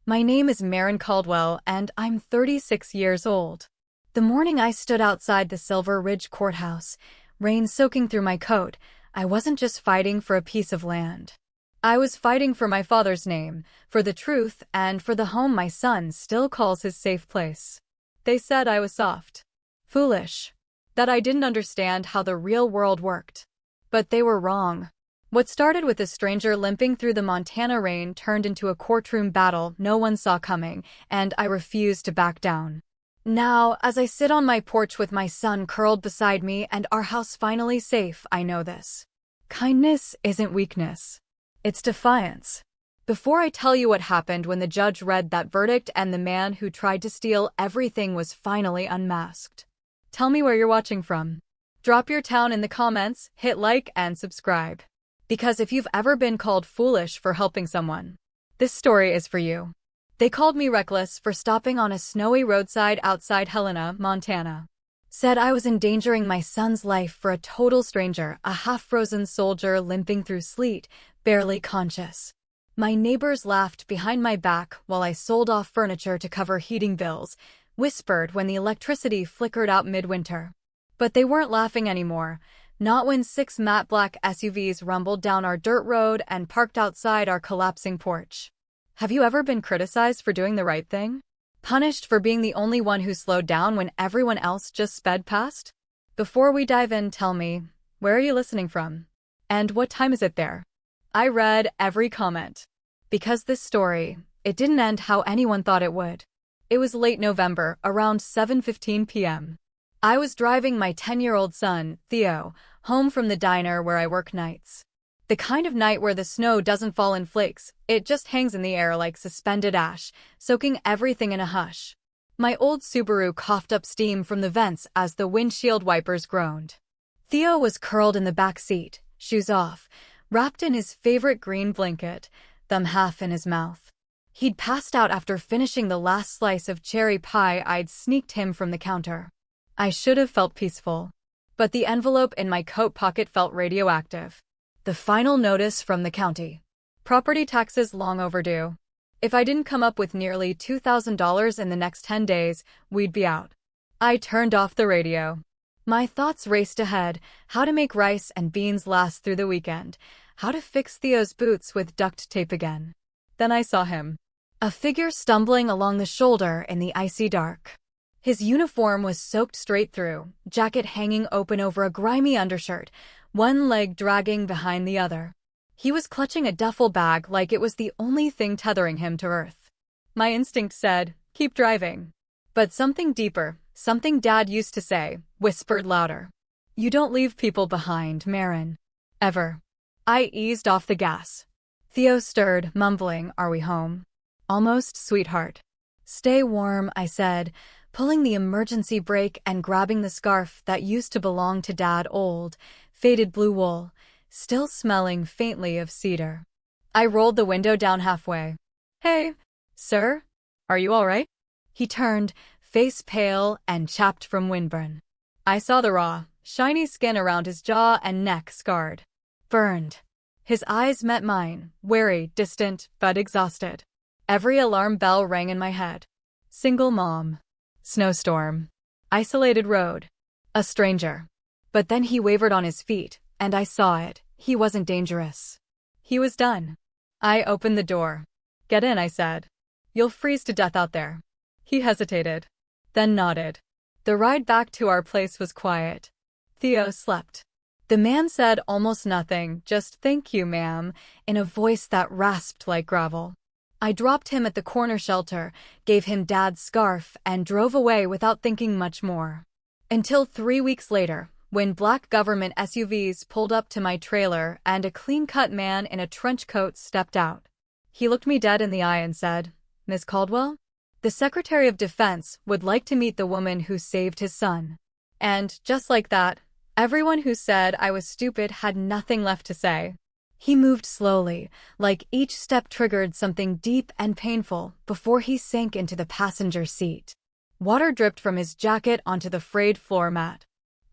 My name is Maren Caldwell, and I'm 36 years old. The morning I stood outside the Silver Ridge courthouse, rain soaking through my coat, I wasn't just fighting for a piece of land. I was fighting for my father's name, for the truth, and for the home my son still calls his safe place. They said I was soft, foolish, that I didn't understand how the real world worked. But they were wrong. What started with a stranger limping through the Montana rain turned into a courtroom battle no one saw coming, and I refused to back down. Now, as I sit on my porch with my son curled beside me and our house finally safe, I know this. Kindness isn't weakness. It's defiance. Before I tell you what happened when the judge read that verdict and the man who tried to steal everything was finally unmasked, tell me where you're watching from. Drop your town in the comments, hit like and subscribe. Because if you've ever been called foolish for helping someone, this story is for you. They called me reckless for stopping on a snowy roadside outside Helena, Montana. Said I was endangering my son's life for a total stranger, a half-frozen soldier limping through sleet, barely conscious. My neighbors laughed behind my back while I sold off furniture to cover heating bills, whispered when the electricity flickered out midwinter. But they weren't laughing anymore. Not when 6 matte black SUVs rumbled down our dirt road and parked outside our collapsing porch. Have you ever been criticized for doing the right thing? Punished for being the only one who slowed down when everyone else just sped past? Before we dive in, tell me, where are you listening from? And what time is it there? I read every comment. Because this story, it didn't end how anyone thought it would. It was late November, around 7:15 p.m. I was driving my 10-year-old son, Theo, home from the diner where I work nights. The kind of night where the snow doesn't fall in flakes, it just hangs in the air like suspended ash, soaking everything in a hush. My old Subaru coughed up steam from the vents as the windshield wipers groaned. Theo was curled in the back seat, shoes off, wrapped in his favorite green blanket, thumb half in his mouth. He'd passed out after finishing the last slice of cherry pie I'd sneaked him from the counter. I should have felt peaceful. But the envelope in my coat pocket felt radioactive. The final notice from the county. Property taxes long overdue. If I didn't come up with nearly $2,000 in the next 10 days, we'd be out. I turned off the radio. My thoughts raced ahead, how to make rice and beans last through the weekend, how to fix Theo's boots with duct tape again. Then I saw him. A figure stumbling along the shoulder in the icy dark. His uniform was soaked straight through, jacket hanging open over a grimy undershirt, one leg dragging behind the other. He was clutching a duffel bag like it was the only thing tethering him to earth. My instinct said, keep driving. But something deeper, something Dad used to say, whispered louder. You don't leave people behind, Maren. Ever. I eased off the gas. Theo stirred, mumbling, are we home? Almost, sweetheart. Stay warm, I said, pulling the emergency brake and grabbing the scarf that used to belong to Dad, old, faded blue wool, still smelling faintly of cedar. I rolled the window down halfway. Hey, sir, are you all right? He turned, face pale and chapped from windburn. I saw the raw, shiny skin around his jaw and neck scarred. Burned. His eyes met mine, wary, distant, but exhausted. Every alarm bell rang in my head. Single mom. Snowstorm. Isolated road. A stranger. But then he wavered on his feet, and I saw it. He wasn't dangerous. He was done. I opened the door. Get in, I said. You'll freeze to death out there. He hesitated, then nodded. The ride back to our place was quiet. Theo slept. The man said almost nothing, just thank you, ma'am, in a voice that rasped like gravel. I dropped him at the corner shelter, gave him Dad's scarf, and drove away without thinking much more. Until 3 weeks later, when black government SUVs pulled up to my trailer and a clean-cut man in a trench coat stepped out. He looked me dead in the eye and said, Miss Caldwell? The Secretary of Defense would like to meet the woman who saved his son. And, just like that, everyone who said I was stupid had nothing left to say. He moved slowly, like each step triggered something deep and painful, before he sank into the passenger seat. Water dripped from his jacket onto the frayed floor mat.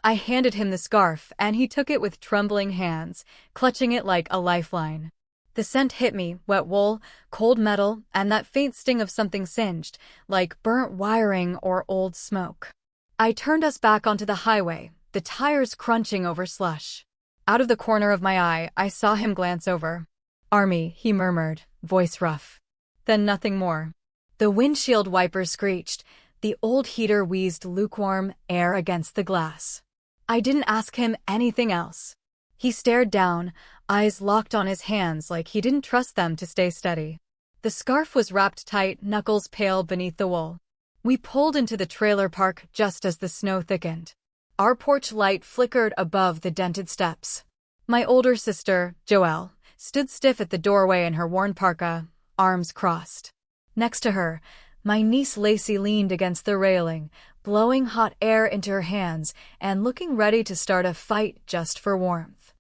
I handed him the scarf, and he took it with trembling hands, clutching it like a lifeline. The scent hit me, wet wool, cold metal, and that faint sting of something singed, like burnt wiring or old smoke. I turned us back onto the highway, the tires crunching over slush. Out of the corner of my eye, I saw him glance over. "Army," he murmured, voice rough. Then nothing more. The windshield wipers screeched. The old heater wheezed lukewarm air against the glass. I didn't ask him anything else. He stared down, eyes locked on his hands like he didn't trust them to stay steady. The scarf was wrapped tight, knuckles pale beneath the wool. We pulled into the trailer park just as the snow thickened. Our porch light flickered above the dented steps. My older sister, Joelle, stood stiff at the doorway in her worn parka, arms crossed. Next to her, my niece Lacey leaned against the railing, blowing hot air into her hands and looking ready to start a fight just for warmth.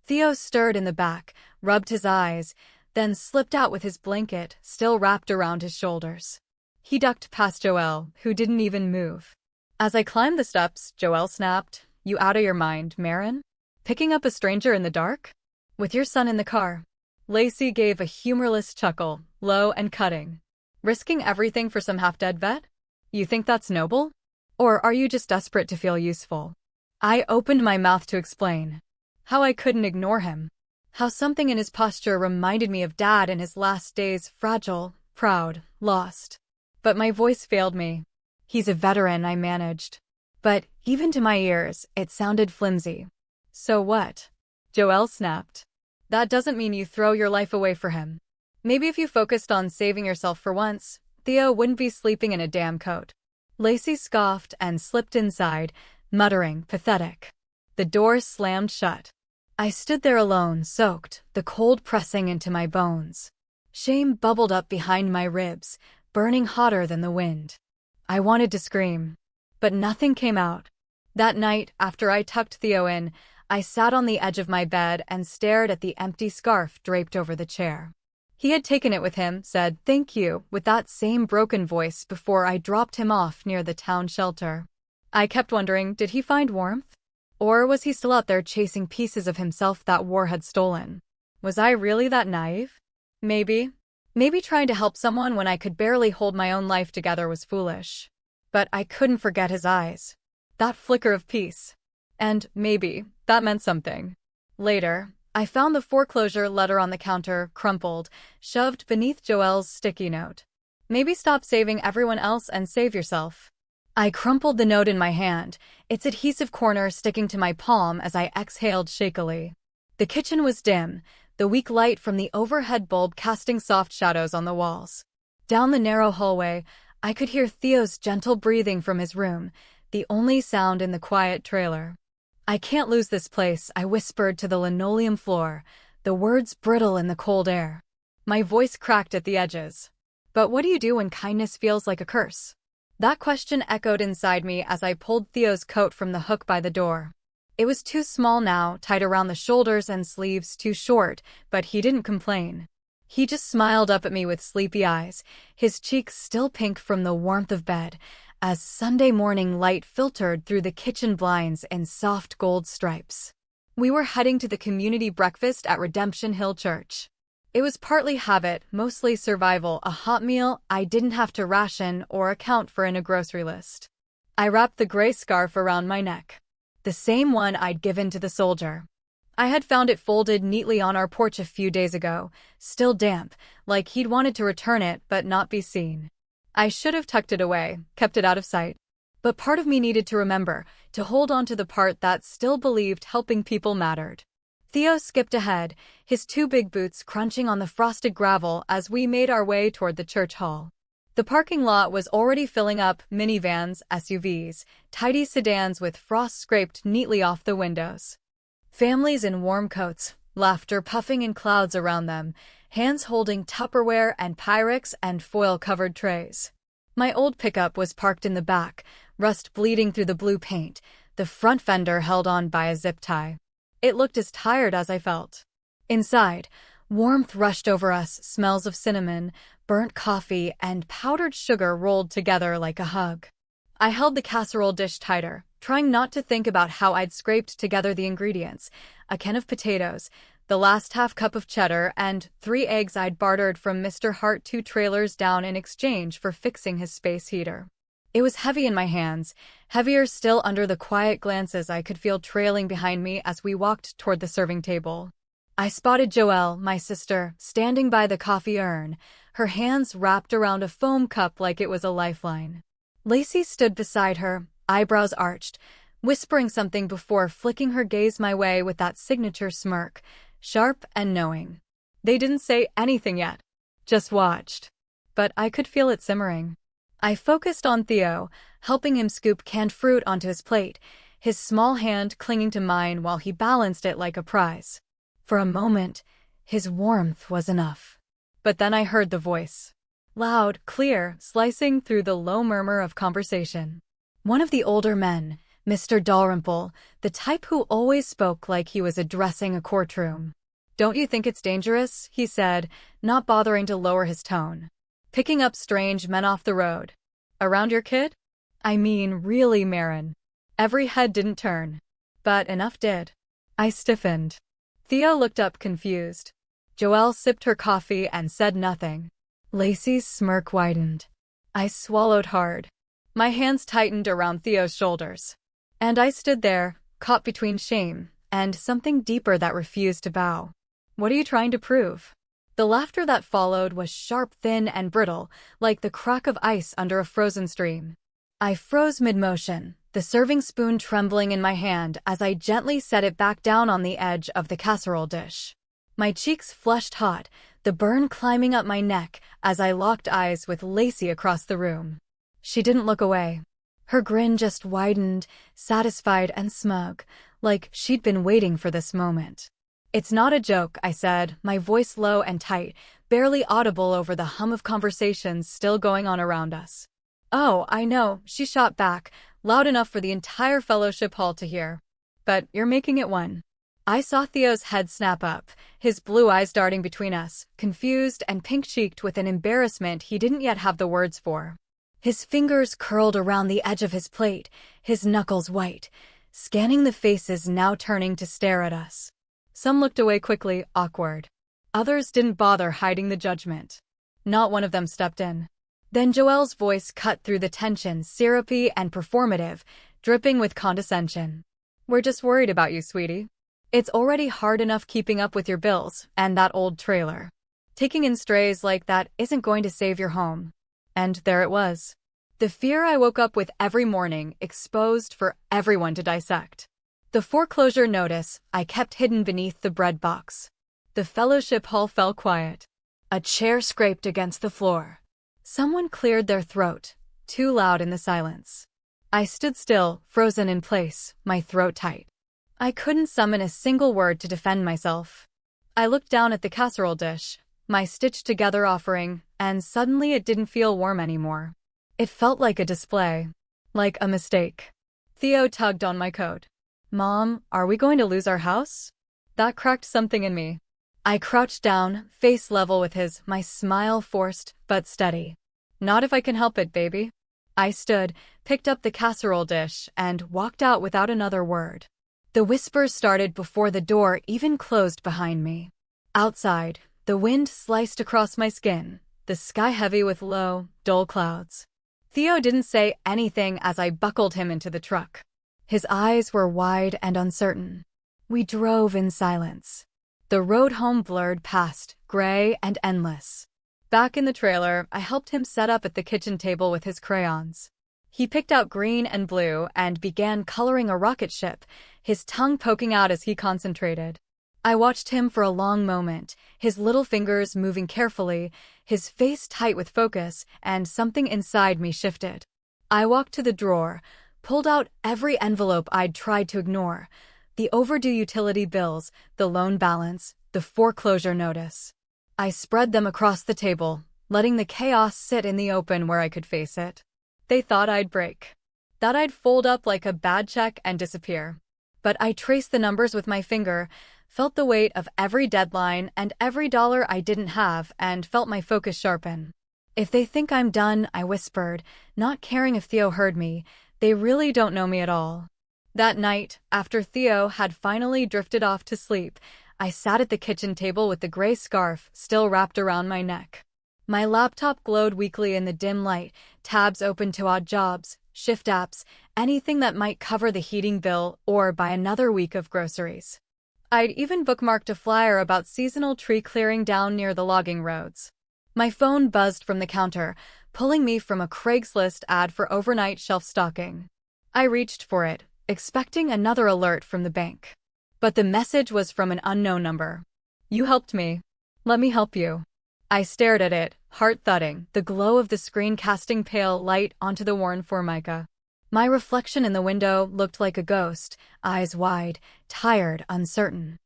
Theo stirred in the back, rubbed his eyes, then slipped out with his blanket still wrapped around his shoulders. He ducked past Joelle, who didn't even move. As I climbed the steps, Joelle snapped, "You out of your mind, Maren? Picking up a stranger in the dark? With your son in the car?" Lacey gave a humorless chuckle, low and cutting. "Risking everything for some half-dead vet? You think that's noble? Or are you just desperate to feel useful?" I opened my mouth to explain how I couldn't ignore him, how something in his posture reminded me of Dad in his last days, fragile, proud, lost. But my voice failed me. "He's a veteran," I managed. But even to my ears, it sounded flimsy. "So what?" Joelle snapped. "That doesn't mean you throw your life away for him. Maybe if you focused on saving yourself for once, Theo wouldn't be sleeping in a damn coat." Lacey scoffed and slipped inside, muttering, "Pathetic." The door slammed shut. I stood there alone, soaked, the cold pressing into my bones. Shame bubbled up behind my ribs, burning hotter than the wind. I wanted to scream, but nothing came out. That night, after I tucked Theo in, I sat on the edge of my bed and stared at the empty scarf draped over the chair. He had taken it with him, said "thank you" with that same broken voice before I dropped him off near the town shelter. I kept wondering, did he find warmth? Or was he still out there chasing pieces of himself that war had stolen? Was I really that naive? Maybe. Maybe trying to help someone when I could barely hold my own life together was foolish. But I couldn't forget his eyes. That flicker of peace. And maybe that meant something. Later, I found the foreclosure letter on the counter, crumpled, shoved beneath Joelle's sticky note. "Maybe stop saving everyone else and save yourself." I crumpled the note in my hand, its adhesive corner sticking to my palm as I exhaled shakily. The kitchen was dim, the weak light from the overhead bulb casting soft shadows on the walls. Down the narrow hallway, I could hear Theo's gentle breathing from his room, the only sound in the quiet trailer. "I can't lose this place," I whispered to the linoleum floor, the words brittle in the cold air. My voice cracked at the edges. But what do you do when kindness feels like a curse? That question echoed inside me as I pulled Theo's coat from the hook by the door. It was too small now, tied around the shoulders and sleeves too short, but he didn't complain. He just smiled up at me with sleepy eyes, his cheeks still pink from the warmth of bed, as Sunday morning light filtered through the kitchen blinds in soft gold stripes. We were heading to the community breakfast at Redemption Hill Church. It was partly habit, mostly survival, a hot meal I didn't have to ration or account for in a grocery list. I wrapped the gray scarf around my neck, the same one I'd given to the soldier. I had found it folded neatly on our porch a few days ago, still damp, like he'd wanted to return it but not be seen. I should have tucked it away, kept it out of sight. But part of me needed to remember, to hold on to the part that still believed helping people mattered. Theo skipped ahead, his two big boots crunching on the frosted gravel as we made our way toward the church hall. The parking lot was already filling up, minivans, SUVs, tidy sedans with frost scraped neatly off the windows. Families in warm coats, laughter puffing in clouds around them, hands holding Tupperware and Pyrex and foil-covered trays. My old pickup was parked in the back, rust bleeding through the blue paint, the front fender held on by a zip tie. It looked as tired as I felt. Inside, warmth rushed over us, smells of cinnamon, burnt coffee, and powdered sugar rolled together like a hug. I held the casserole dish tighter, trying not to think about how I'd scraped together the ingredients: a can of potatoes, the last half-cup of cheddar, and 3 eggs I'd bartered from Mr. Hart 2 trailers down in exchange for fixing his space heater. It was heavy in my hands, heavier still under the quiet glances I could feel trailing behind me as we walked toward the serving table. I spotted Joelle, my sister, standing by the coffee urn, her hands wrapped around a foam cup like it was a lifeline. Lacey stood beside her, eyebrows arched, whispering something before flicking her gaze my way with that signature smirk, sharp and knowing. They didn't say anything yet, just watched. But I could feel it simmering. I focused on Theo, helping him scoop canned fruit onto his plate, his small hand clinging to mine while he balanced it like a prize. For a moment, his warmth was enough. But then I heard the voice. Loud, clear, slicing through the low murmur of conversation. One of the older men, Mr. Dalrymple, the type who always spoke like he was addressing a courtroom. "Don't you think it's dangerous?" he said, not bothering to lower his tone. "Picking up strange men off the road. Around your kid? I mean, really, Maren." Every head didn't turn. But enough did. I stiffened. Theo looked up confused. Joelle sipped her coffee and said nothing. Lacey's smirk widened. I swallowed hard. My hands tightened around Theo's shoulders. And I stood there, caught between shame and something deeper that refused to bow. "What are you trying to prove?" The laughter that followed was sharp, thin, and brittle, like the crack of ice under a frozen stream. I froze mid-motion, the serving spoon trembling in my hand as I gently set it back down on the edge of the casserole dish. My cheeks flushed hot, the burn climbing up my neck as I locked eyes with Lacey across the room. She didn't look away. Her grin just widened, satisfied and smug, like she'd been waiting for this moment. "It's not a joke," I said, my voice low and tight, barely audible over the hum of conversations still going on around us. "Oh, I know," she shot back, loud enough for the entire fellowship hall to hear. "But you're making it one." I saw Theo's head snap up, his blue eyes darting between us, confused and pink-cheeked with an embarrassment he didn't yet have the words for. His fingers curled around the edge of his plate, his knuckles white, scanning the faces now turning to stare at us. Some looked away quickly, awkward. Others didn't bother hiding the judgment. Not one of them stepped in. Then Joelle's voice cut through the tension, syrupy and performative, dripping with condescension. "We're just worried about you, sweetie. It's already hard enough keeping up with your bills and that old trailer. Taking in strays like that isn't going to save your home." And there it was. The fear I woke up with every morning, exposed for everyone to dissect. The foreclosure notice I kept hidden beneath the bread box. The fellowship hall fell quiet. A chair scraped against the floor. Someone cleared their throat, too loud in the silence. I stood still, frozen in place, my throat tight. I couldn't summon a single word to defend myself. I looked down at the casserole dish, my stitched-together offering, and suddenly it didn't feel warm anymore. It felt like a display. Like a mistake. Theo tugged on my coat. "Mom, are we going to lose our house?" That cracked something in me. I crouched down, face level with his, my smile forced but steady. "Not if I can help it, baby." I stood, picked up the casserole dish, and walked out without another word. The whispers started before the door even closed behind me. Outside, the wind sliced across my skin, the sky heavy with low, dull clouds. Theo didn't say anything as I buckled him into the truck. His eyes were wide and uncertain. We drove in silence. The road home blurred past, gray and endless. Back in the trailer, I helped him set up at the kitchen table with his crayons. He picked out green and blue and began coloring a rocket ship, his tongue poking out as he concentrated. I watched him for a long moment, his little fingers moving carefully, his face tight with focus, and something inside me shifted. I walked to the drawer, pulled out every envelope I'd tried to ignore, the overdue utility bills, the loan balance, the foreclosure notice. I spread them across the table, letting the chaos sit in the open where I could face it. They thought I'd break. That I'd fold up like a bad check and disappear. But I traced the numbers with my finger, felt the weight of every deadline and every dollar I didn't have, and felt my focus sharpen. "If they think I'm done," I whispered, not caring if Theo heard me, "they really don't know me at all." That night, after Theo had finally drifted off to sleep, I sat at the kitchen table with the gray scarf still wrapped around my neck. My laptop glowed weakly in the dim light, tabs open to odd jobs, shift apps, anything that might cover the heating bill or buy another week of groceries. I'd even bookmarked a flyer about seasonal tree clearing down near the logging roads. My phone buzzed from the counter, pulling me from a Craigslist ad for overnight shelf stocking. I reached for it, expecting another alert from the bank. But the message was from an unknown number. "You helped me. Let me help you." I stared at it, heart thudding, the glow of the screen casting pale light onto the worn formica. My reflection in the window looked like a ghost, eyes wide, tired, uncertain.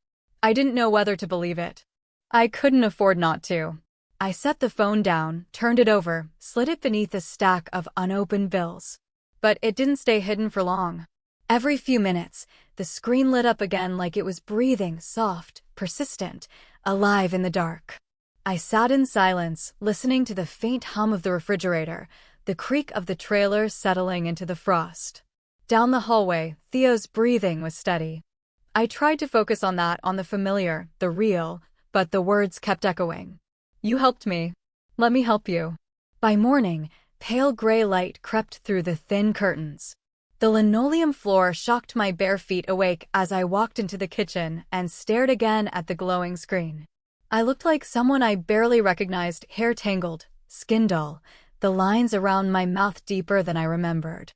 I didn't know whether to believe it. I couldn't afford not to. I set the phone down, turned it over, slid it beneath a stack of unopened bills. But it didn't stay hidden for long. Every few minutes, the screen lit up again like it was breathing, soft, persistent, alive in the dark. I sat in silence, listening to the faint hum of the refrigerator, the creak of the trailer settling into the frost. Down the hallway, Theo's breathing was steady. I tried to focus on that, on the familiar, the real, but the words kept echoing. "You helped me. Let me help you." By morning, pale gray light crept through the thin curtains. The linoleum floor shocked my bare feet awake as I walked into the kitchen and stared again at the glowing screen. I looked like someone I barely recognized, hair tangled, skin dull, the lines around my mouth deeper than I remembered.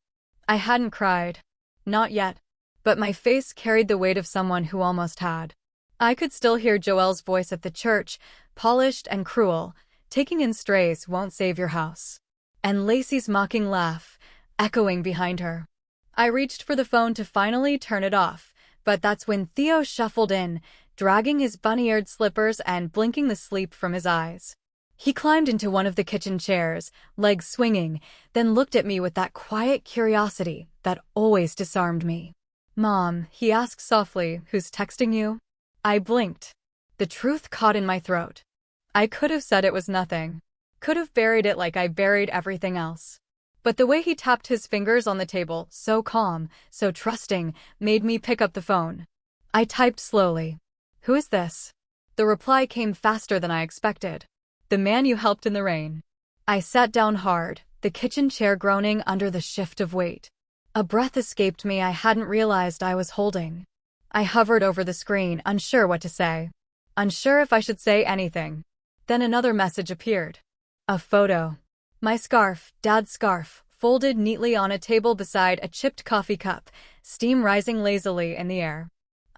I hadn't cried. Not yet. But my face carried the weight of someone who almost had. I could still hear Joelle's voice at the church, polished and cruel, "Taking in strays won't save your house." And Lacey's mocking laugh, echoing behind her. I reached for the phone to finally turn it off, but that's when Theo shuffled in, dragging his bunny-eared slippers and blinking the sleep from his eyes. He climbed into one of the kitchen chairs, legs swinging, then looked at me with that quiet curiosity that always disarmed me. "Mom," he asked softly, "who's texting you?" I blinked. The truth caught in my throat. I could have said it was nothing. Could have buried it like I buried everything else. But the way he tapped his fingers on the table, so calm, so trusting, made me pick up the phone. I typed slowly. "Who is this?" The reply came faster than I expected. "The man you helped in the rain." I sat down hard, the kitchen chair groaning under the shift of weight. A breath escaped me I hadn't realized I was holding. I hovered over the screen, unsure what to say. Unsure if I should say anything. Then another message appeared. A photo. My scarf, Dad's scarf, folded neatly on a table beside a chipped coffee cup, steam rising lazily in the air.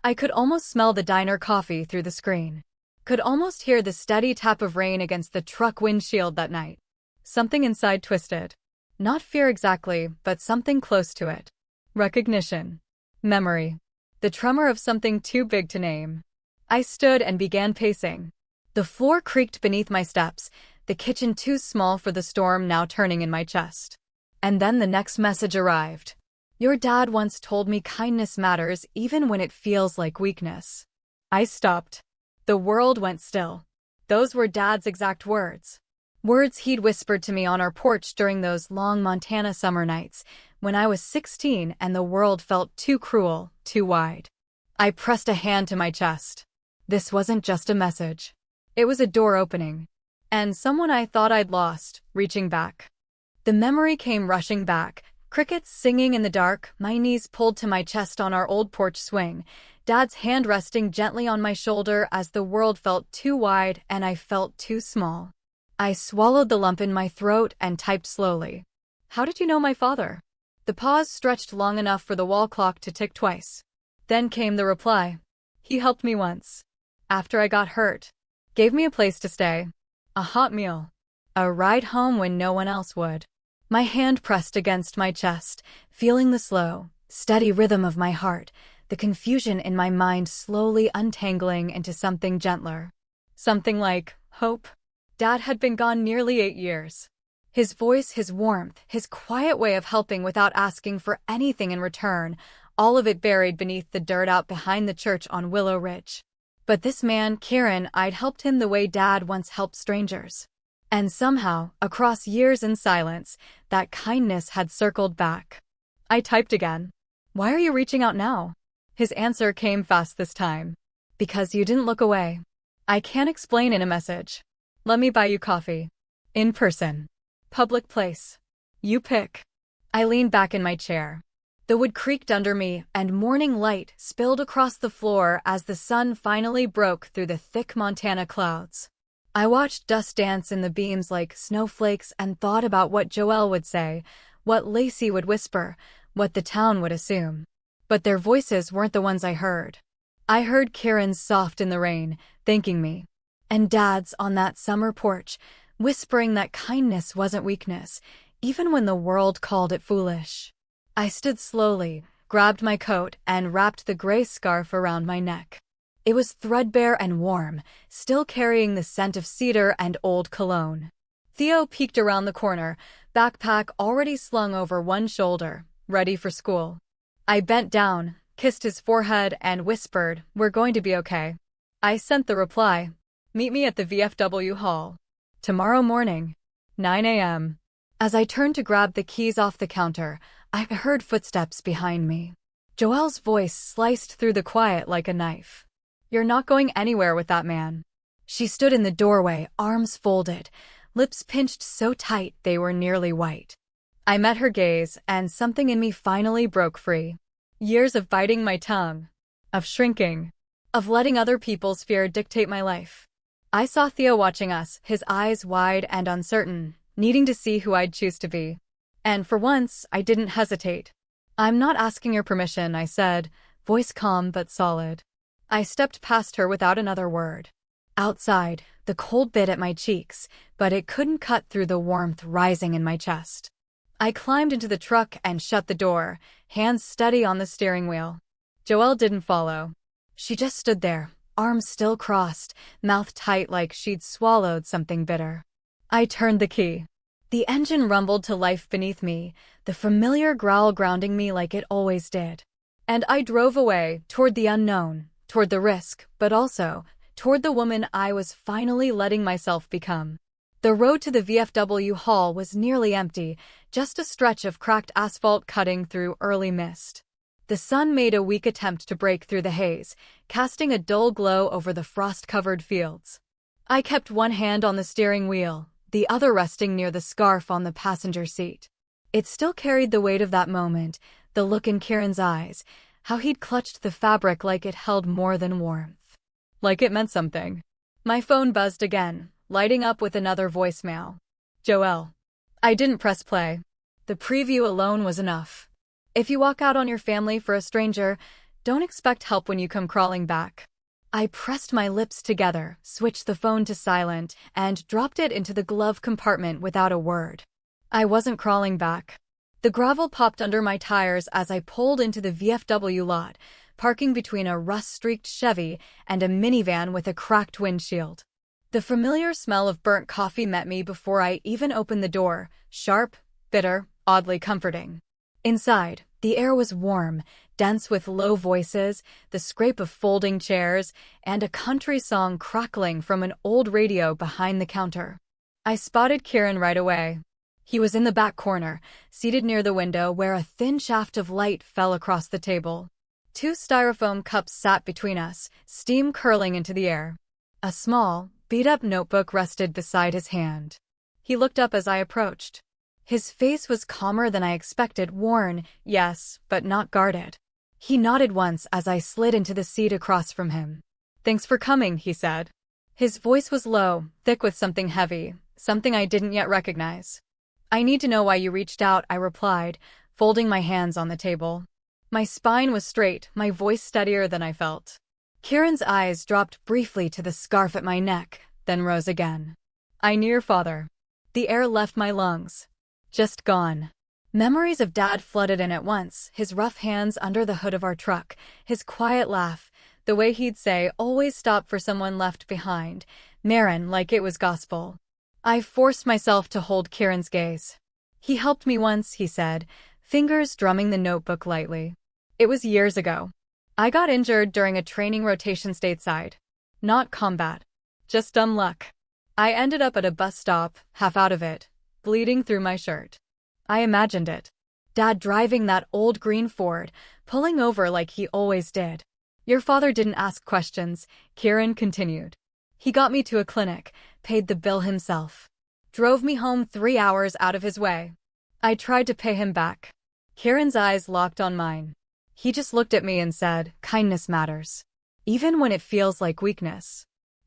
I could almost smell the diner coffee through the screen. Could almost hear the steady tap of rain against the truck windshield that night. Something inside twisted. Not fear exactly, but something close to it. Recognition. Memory. The tremor of something too big to name. I stood and began pacing. The floor creaked beneath my steps, the kitchen too small for the storm now turning in my chest. And then the next message arrived. "Your dad once told me kindness matters even when it feels like weakness." I stopped. The world went still. Those were Dad's exact words. Words he'd whispered to me on our porch during those long Montana summer nights, when I was 16 and the world felt too cruel, too wide. I pressed a hand to my chest. This wasn't just a message. It was a door opening. And someone I thought I'd lost, reaching back. The memory came rushing back, crickets singing in the dark, my knees pulled to my chest on our old porch swing, Dad's hand resting gently on my shoulder as the world felt too wide and I felt too small. I swallowed the lump in my throat and typed slowly. "How did you know my father?" The pause stretched long enough for the wall clock to tick twice. Then came the reply. "He helped me once. After I got hurt. Gave me a place to stay. A hot meal. A ride home when no one else would." My hand pressed against my chest, feeling the slow, steady rhythm of my heart, the confusion in my mind slowly untangling into something gentler. Something like hope. Dad had been gone nearly 8 years. His voice, his warmth, his quiet way of helping without asking for anything in return, all of it buried beneath the dirt out behind the church on Willow Ridge. But this man, Kieran, I'd helped him the way Dad once helped strangers. And somehow, across years in silence, that kindness had circled back. I typed again. "Why are you reaching out now?" His answer came fast this time. Because you didn't look away. I can't explain in a message. Let me buy you coffee. In person. Public place. You pick. I leaned back in my chair. The wood creaked under me, and morning light spilled across the floor as the sun finally broke through the thick Montana clouds. I watched dust dance in the beams like snowflakes and thought about what Joelle would say, what Lacey would whisper, what the town would assume. But their voices weren't the ones I heard. I heard Kieran's soft in the rain, thanking me. And Dad's on that summer porch, whispering that kindness wasn't weakness, even when the world called it foolish. I stood slowly, grabbed my coat, and wrapped the gray scarf around my neck. It was threadbare and warm, still carrying the scent of cedar and old cologne. Theo peeked around the corner, backpack already slung over one shoulder, ready for school. I bent down, kissed his forehead, and whispered, "We're going to be okay." I sent the reply, "Meet me at the VFW hall. Tomorrow morning, 9 a.m. As I turned to grab the keys off the counter, I heard footsteps behind me. Joelle's voice sliced through the quiet like a knife. "You're not going anywhere with that man." She stood in the doorway, arms folded, lips pinched so tight they were nearly white. I met her gaze, and something in me finally broke free. Years of biting my tongue, of shrinking, of letting other people's fear dictate my life. I saw Theo watching us, his eyes wide and uncertain, needing to see who I'd choose to be. And for once, I didn't hesitate. "I'm not asking your permission," I said, voice calm but solid. I stepped past her without another word. Outside, the cold bit at my cheeks, but it couldn't cut through the warmth rising in my chest. I climbed into the truck and shut the door, hands steady on the steering wheel. Joelle didn't follow. She just stood there, arms still crossed, mouth tight like she'd swallowed something bitter. I turned the key. The engine rumbled to life beneath me, the familiar growl grounding me like it always did. And I drove away, toward the unknown, toward the risk, but also toward the woman I was finally letting myself become. The road to the VFW hall was nearly empty, just a stretch of cracked asphalt cutting through early mist. The sun made a weak attempt to break through the haze, casting a dull glow over the frost-covered fields. I kept one hand on the steering wheel, the other resting near the scarf on the passenger seat. It still carried the weight of that moment, the look in Kieran's eyes, how he'd clutched the fabric like it held more than warmth. Like it meant something. My phone buzzed again, lighting up with another voicemail. "Joelle." I didn't press play. The preview alone was enough. If you walk out on your family for a stranger, don't expect help when you come crawling back. I pressed my lips together, switched the phone to silent, and dropped it into the glove compartment without a word. I wasn't crawling back. The gravel popped under my tires as I pulled into the VFW lot, parking between a rust-streaked Chevy and a minivan with a cracked windshield. The familiar smell of burnt coffee met me before I even opened the door, sharp, bitter, oddly comforting. Inside, the air was warm, dense with low voices, the scrape of folding chairs, and a country song crackling from an old radio behind the counter. I spotted Kieran right away. He was in the back corner, seated near the window where a thin shaft of light fell across the table. 2 styrofoam cups sat between us, steam curling into the air. A small, beat-up notebook rested beside his hand. He looked up as I approached. His face was calmer than I expected, worn, yes, but not guarded. He nodded once as I slid into the seat across from him. "Thanks for coming," he said. His voice was low, thick with something heavy, something I didn't yet recognize. "I need to know why you reached out," I replied, folding my hands on the table. My spine was straight, my voice steadier than I felt. Kieran's eyes dropped briefly to the scarf at my neck, then rose again. "I knew your father." The air left my lungs. Just gone. Memories of Dad flooded in at once, his rough hands under the hood of our truck, his quiet laugh, the way he'd say, "Always stop for someone left behind," Maren, like it was gospel. I forced myself to hold Kieran's gaze. "He helped me once," he said, fingers drumming the notebook lightly. "It was years ago. I got injured during a training rotation stateside. Not combat. Just dumb luck. I ended up at a bus stop, half out of it, bleeding through my shirt." I imagined it. Dad driving that old green Ford, pulling over like he always did. Your father didn't ask questions, Kieran continued. He got me to a clinic, paid the bill himself. Drove me home 3 hours out of his way. I tried to pay him back. Kieran's eyes locked on mine. He just looked at me and said, kindness matters. Even when it feels like weakness.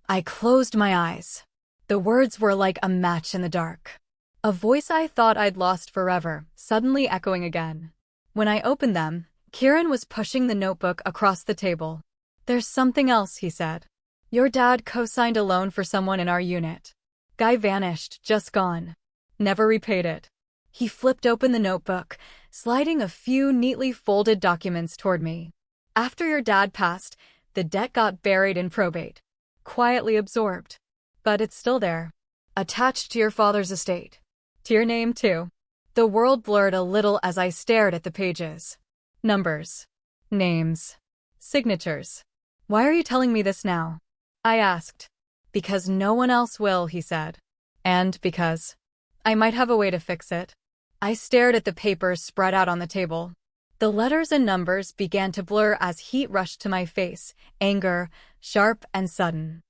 I closed my eyes. The words were like a match in the dark. A voice I thought I'd lost forever, suddenly echoing again. When I opened them, Kieran was pushing the notebook across the table. There's something else, he said. Your dad co-signed a loan for someone in our unit. Guy vanished, just gone. Never repaid it. He flipped open the notebook, sliding a few neatly folded documents toward me. After your dad passed, the debt got buried in probate. Quietly absorbed. But it's still there. Attached to your father's estate. To your name, too. The world blurred a little as I stared at the pages. Numbers. Names. Signatures. Why are you telling me this now? I asked. Because no one else will, he said. And because I might have a way to fix it. I stared at the papers spread out on the table. The letters and numbers began to blur as heat rushed to my face, anger, sharp and sudden.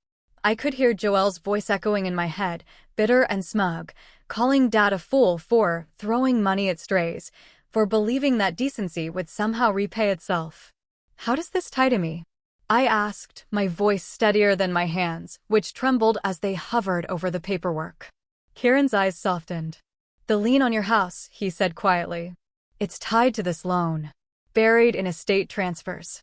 I could hear Joelle's voice echoing in my head, bitter and smug, calling Dad a fool for throwing money at strays, for believing that decency would somehow repay itself. How does this tie to me? I asked, my voice steadier than my hands, which trembled as they hovered over the paperwork. Kieran's eyes softened. The lien on your house, he said quietly. It's tied to this loan. Buried in estate transfers.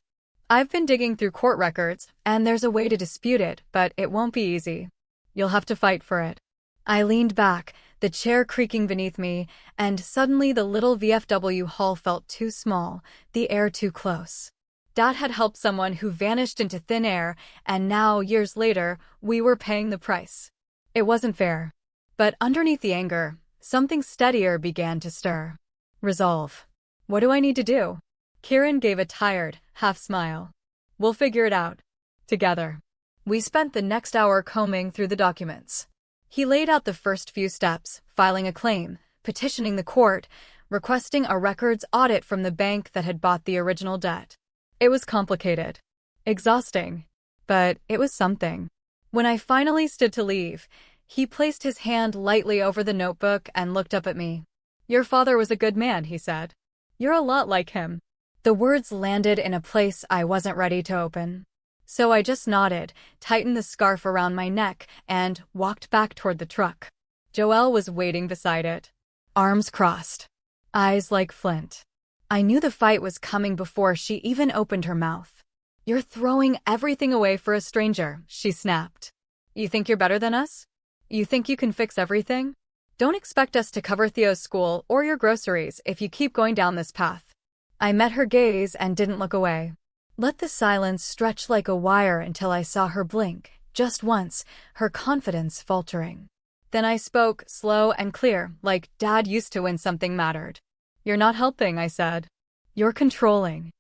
I've been digging through court records, and there's a way to dispute it, but it won't be easy. You'll have to fight for it. I leaned back, the chair creaking beneath me, and suddenly the little VFW hall felt too small, the air too close. Dad had helped someone who vanished into thin air, and now, years later, we were paying the price. It wasn't fair. But underneath the anger, something steadier began to stir. Resolve. What do I need to do? Kieran gave a tired, half smile. We'll figure it out. Together. We spent the next hour combing through the documents. He laid out the first few steps, filing a claim, petitioning the court, requesting a records audit from the bank that had bought the original debt. It was complicated. Exhausting. But it was something. When I finally stood to leave, he placed his hand lightly over the notebook and looked up at me. Your father was a good man, he said. You're a lot like him. The words landed in a place I wasn't ready to open. So I just nodded, tightened the scarf around my neck, and walked back toward the truck. Joelle was waiting beside it. Arms crossed. Eyes like flint. I knew the fight was coming before she even opened her mouth. You're throwing everything away for a stranger, she snapped. You think you're better than us? You think you can fix everything? Don't expect us to cover Theo's school or your groceries if you keep going down this path. I met her gaze and didn't look away. Let the silence stretch like a wire until I saw her blink, just once, her confidence faltering. Then I spoke, slow and clear, like Dad used to when something mattered. You're not helping, I said. You're controlling.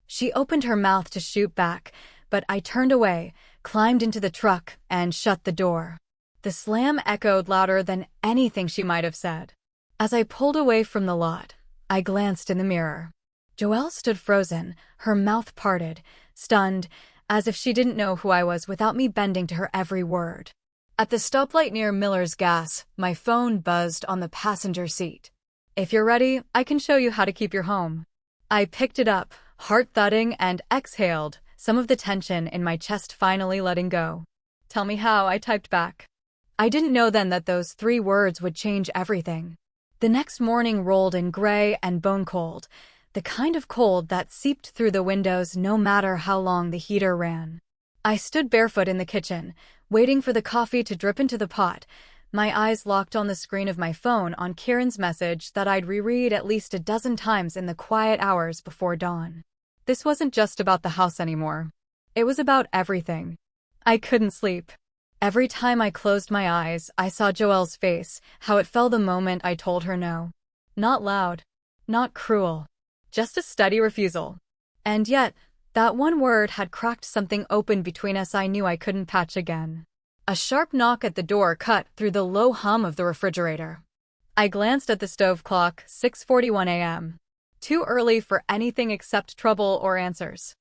She opened her mouth to shoot back, but I turned away, climbed into the truck, and shut the door. The slam echoed louder than anything she might have said. As I pulled away from the lot, I glanced in the mirror. Joelle stood frozen, her mouth parted, stunned, as if she didn't know who I was without me bending to her every word. At the stoplight near Miller's Gas, my phone buzzed on the passenger seat. If you're ready, I can show you how to keep your home. I picked it up, heart thudding, and exhaled, some of the tension in my chest finally letting go. Tell me how, I typed back. I didn't know then that those 3 words would change everything. The next morning rolled in gray and bone cold, the kind of cold that seeped through the windows no matter how long the heater ran. I stood barefoot in the kitchen, waiting for the coffee to drip into the pot, my eyes locked on the screen of my phone on Kieran's message that I'd reread at least a dozen times in the quiet hours before dawn. This wasn't just about the house anymore. It was about everything. I couldn't sleep. Every time I closed my eyes, I saw Joelle's face, how it fell the moment I told her no. Not loud. Not cruel. Just a steady refusal. And yet, that one word had cracked something open between us I knew I couldn't patch again. A sharp knock at the door cut through the low hum of the refrigerator. I glanced at the stove clock, 6:41 a.m. Too early for anything except trouble or answers.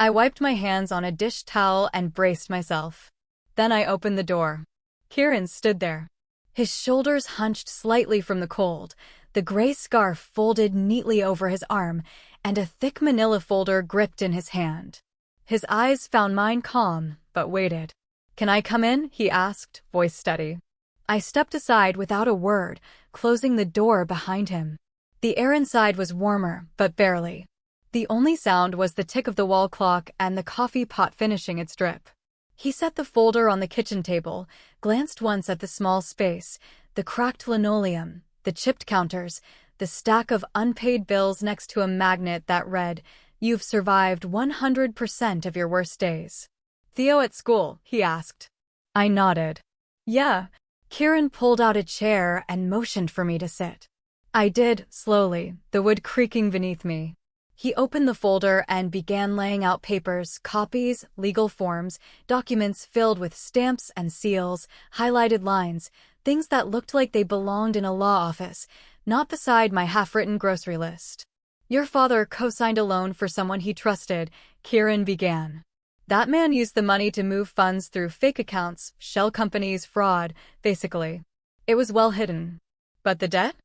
I wiped my hands on a dish towel and braced myself. Then I opened the door. Kieran stood there. His shoulders hunched slightly from the cold, the gray scarf folded neatly over his arm, and a thick manila folder gripped in his hand. His eyes found mine calm, but waited. "Can I come in?" he asked, voice steady. I stepped aside without a word, closing the door behind him. The air inside was warmer, but barely. The only sound was the tick of the wall clock and the coffee pot finishing its drip. He set the folder on the kitchen table, glanced once at the small space, the cracked linoleum, the chipped counters, the stack of unpaid bills next to a magnet that read, "You've survived 100% of your worst days." "Theo at school?" he asked. I nodded. "Yeah." Kieran pulled out a chair and motioned for me to sit. I did, slowly, the wood creaking beneath me. He opened the folder and began laying out papers, copies, legal forms, documents filled with stamps and seals, highlighted lines, things that looked like they belonged in a law office, not beside my half-written grocery list. "Your father co-signed a loan for someone he trusted," Kieran began. "That man used the money to move funds through fake accounts, shell companies, fraud, basically. It was well hidden. But the debt?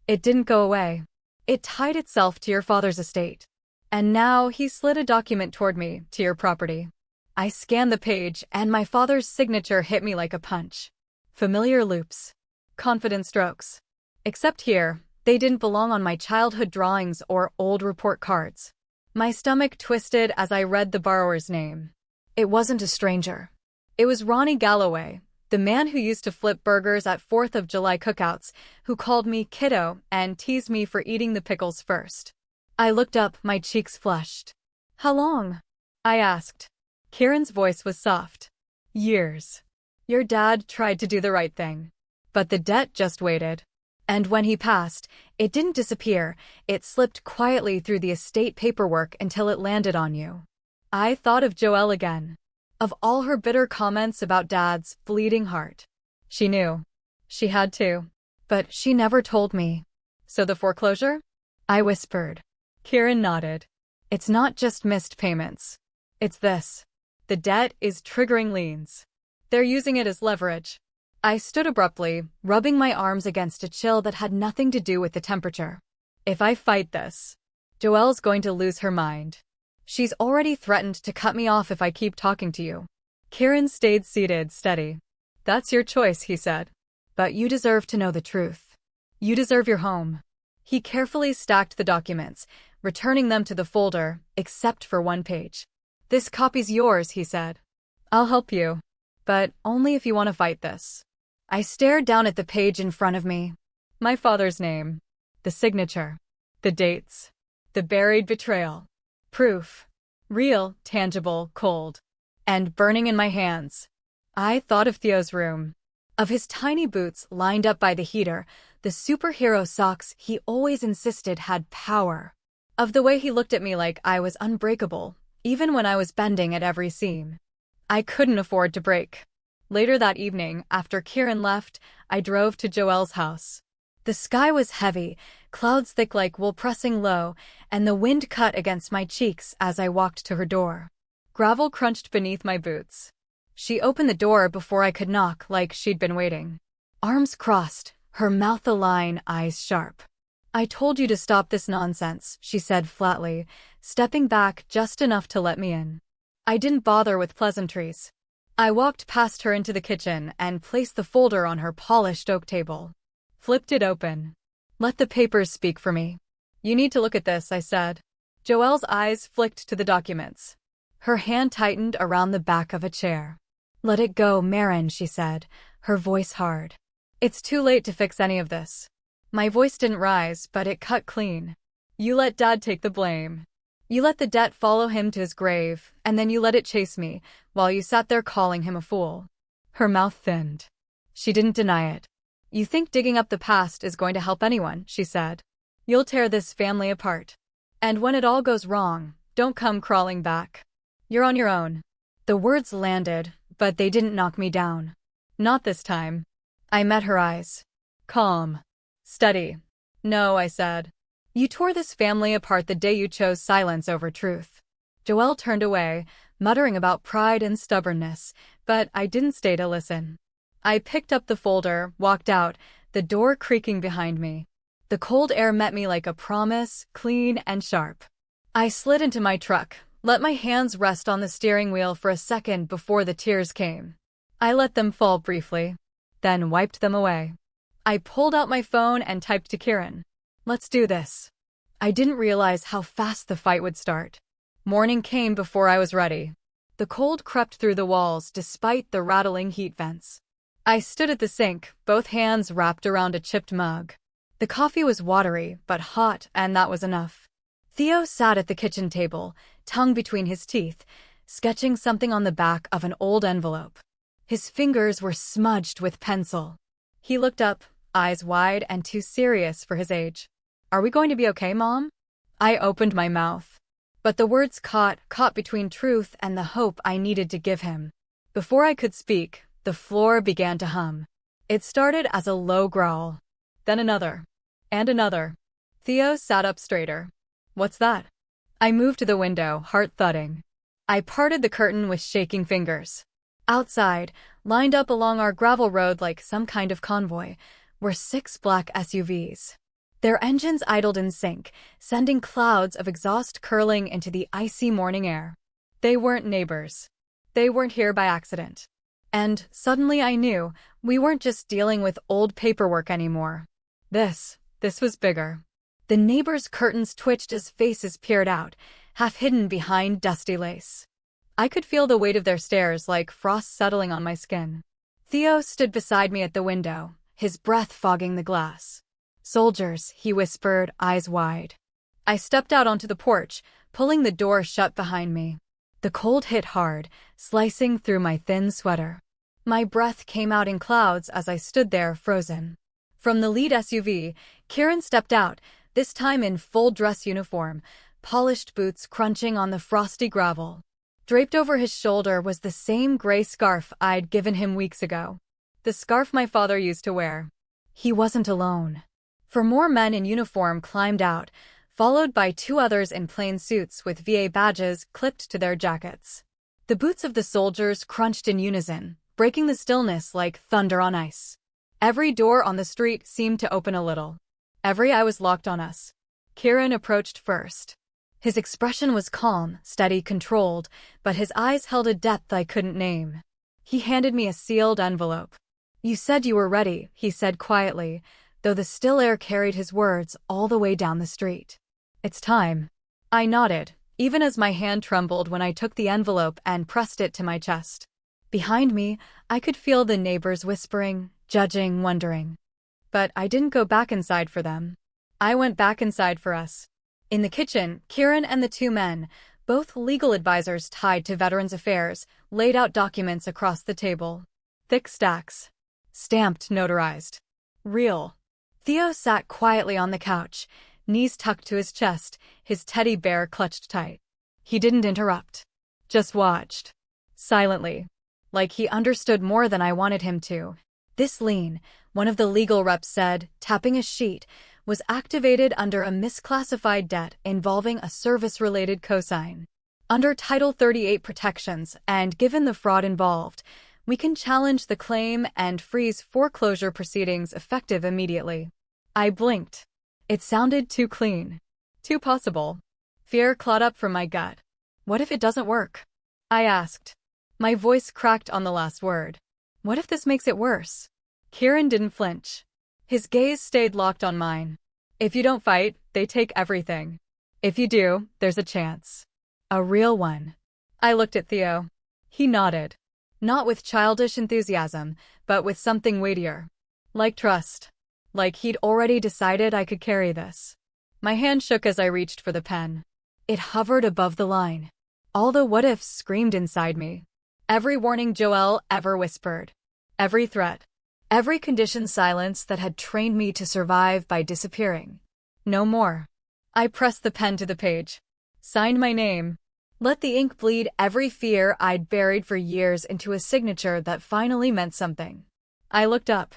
It didn't go away. It tied itself to your father's estate. And now he slid a document toward me, to your property." I scanned the page, and my father's signature hit me like a punch. Familiar loops. Confident strokes. Except here, they didn't belong on my childhood drawings or old report cards. My stomach twisted as I read the borrower's name. It wasn't a stranger. It was Ronnie Galloway, the man who used to flip burgers at 4th of July cookouts, who called me kiddo and teased me for eating the pickles first. I looked up, my cheeks flushed. "How long?" I asked. Kieran's voice was soft. "Years. Your dad tried to do the right thing. But the debt just waited. And when he passed, it didn't disappear, it slipped quietly through the estate paperwork until it landed on you." I thought of Joelle again. Of all her bitter comments about Dad's bleeding heart. She knew. She had to. But she never told me. "So the foreclosure?" I whispered. Kieran nodded. "It's not just missed payments. It's this. The debt is triggering liens. They're using it as leverage." I stood abruptly, rubbing my arms against a chill that had nothing to do with the temperature. "If I fight this, Joelle's going to lose her mind. She's already threatened to cut me off if I keep talking to you." Kieran stayed seated, steady. "That's your choice," he said. "But you deserve to know the truth. You deserve your home." He carefully stacked the documents, returning them to the folder, except for one page. "This copy's yours," he said. "I'll help you. But only if you want to fight this." I stared down at the page in front of me. My father's name. The signature. The dates. The buried betrayal. Proof. Real, tangible, cold. And burning in my hands. I thought of Theo's room. Of his tiny boots lined up by the heater, the superhero socks he always insisted had power. Of the way he looked at me like I was unbreakable, even when I was bending at every seam. I couldn't afford to break. Later that evening, after Kieran left, I drove to Joelle's house. The sky was heavy, clouds thick like wool pressing low, and the wind cut against my cheeks as I walked to her door. Gravel crunched beneath my boots. She opened the door before I could knock, like she'd been waiting. Arms crossed, her mouth a line, eyes sharp. "I told you to stop this nonsense," she said flatly, stepping back just enough to let me in. I didn't bother with pleasantries. I walked past her into the kitchen and placed the folder on her polished oak table. Flipped it open. "Let the papers speak for me." "You need to look at this," I said. Joelle's eyes flicked to the documents. Her hand tightened around the back of a chair. "Let it go, Maren," she said, her voice hard. "It's too late to fix any of this." My voice didn't rise, but it cut clean. "You let Dad take the blame. You let the debt follow him to his grave, and then you let it chase me, while you sat there calling him a fool." Her mouth thinned. She didn't deny it. "You think digging up the past is going to help anyone," she said. "You'll tear this family apart. And when it all goes wrong, don't come crawling back. You're on your own." The words landed, but they didn't knock me down. Not this time. I met her eyes. Calm. Steady. "No," I said. "You tore this family apart the day you chose silence over truth. Joelle turned away, muttering about pride and stubbornness, but I didn't stay to listen. I picked up the folder, walked out, the door creaking behind me. The cold air met me like a promise, clean and sharp. I slid into my truck, let my hands rest on the steering wheel for a second before the tears came. I let them fall briefly, then wiped them away. I pulled out my phone and typed to Kieran. "Let's do this." I didn't realize how fast the fight would start. Morning came before I was ready. The cold crept through the walls despite the rattling heat vents. I stood at the sink, both hands wrapped around a chipped mug. The coffee was watery, but hot, and that was enough. Theo sat at the kitchen table, tongue between his teeth, sketching something on the back of an old envelope. His fingers were smudged with pencil. He looked up, eyes wide and too serious for his age. "Are we going to be okay, Mom?" I opened my mouth. But the words caught between truth and the hope I needed to give him. Before I could speak, the floor began to hum. It started as a low growl. Then another. And another. Theo sat up straighter. "What's that?" I moved to the window, heart thudding. I parted the curtain with shaking fingers. Outside, lined up along our gravel road like some kind of convoy, were 6 black SUVs. Their engines idled in sync, sending clouds of exhaust curling into the icy morning air. They weren't neighbors. They weren't here by accident. And suddenly I knew we weren't just dealing with old paperwork anymore. This was bigger. The neighbors' curtains twitched as faces peered out, half hidden behind dusty lace. I could feel the weight of their stares like frost settling on my skin. Theo stood beside me at the window, his breath fogging the glass. "Soldiers," he whispered, eyes wide. I stepped out onto the porch, pulling the door shut behind me. The cold hit hard, slicing through my thin sweater. My breath came out in clouds as I stood there frozen. From the lead SUV, Kieran stepped out, this time in full dress uniform, polished boots crunching on the frosty gravel. Draped over his shoulder was the same gray scarf I'd given him weeks ago. The scarf my father used to wear. He wasn't alone. 4 more men in uniform climbed out, followed by 2 others in plain suits with VA badges clipped to their jackets. The boots of the soldiers crunched in unison, breaking the stillness like thunder on ice. Every door on the street seemed to open a little. Every eye was locked on us. Kieran approached first. His expression was calm, steady, controlled, but his eyes held a depth I couldn't name. He handed me a sealed envelope. "You said you were ready," he said quietly, though the still air carried his words all the way down the street. "It's time." I nodded, even as my hand trembled when I took the envelope and pressed it to my chest. Behind me, I could feel the neighbors whispering, judging, wondering. But I didn't go back inside for them. I went back inside for us. In the kitchen, Kieran and the 2 men, both legal advisors tied to Veterans Affairs, laid out documents across the table. Thick stacks. Stamped, notarized. Real. Theo sat quietly on the couch, knees tucked to his chest, his teddy bear clutched tight. He didn't interrupt. Just watched. Silently. Like he understood more than I wanted him to. "This lien," one of the legal reps said, tapping a sheet, was activated under a misclassified debt involving a service-related cosign. Under Title 38 protections, and given the fraud involved, we can challenge the claim and freeze foreclosure proceedings effective immediately. I blinked. It sounded too clean. Too possible. Fear clawed up from my gut. What if it doesn't work? I asked. My voice cracked on the last word. What if this makes it worse? Kieran didn't flinch. His gaze stayed locked on mine. If you don't fight, they take everything. If you do, there's a chance. A real one. I looked at Theo. He nodded. Not with childish enthusiasm, but with something weightier. Like trust. Like he'd already decided I could carry this. My hand shook as I reached for the pen. It hovered above the line. All the what-ifs screamed inside me. Every warning Joelle ever whispered. Every threat. Every conditioned silence that had trained me to survive by disappearing. No more. I pressed the pen to the page. Signed my name. Let the ink bleed every fear I'd buried for years into a signature that finally meant something. I looked up.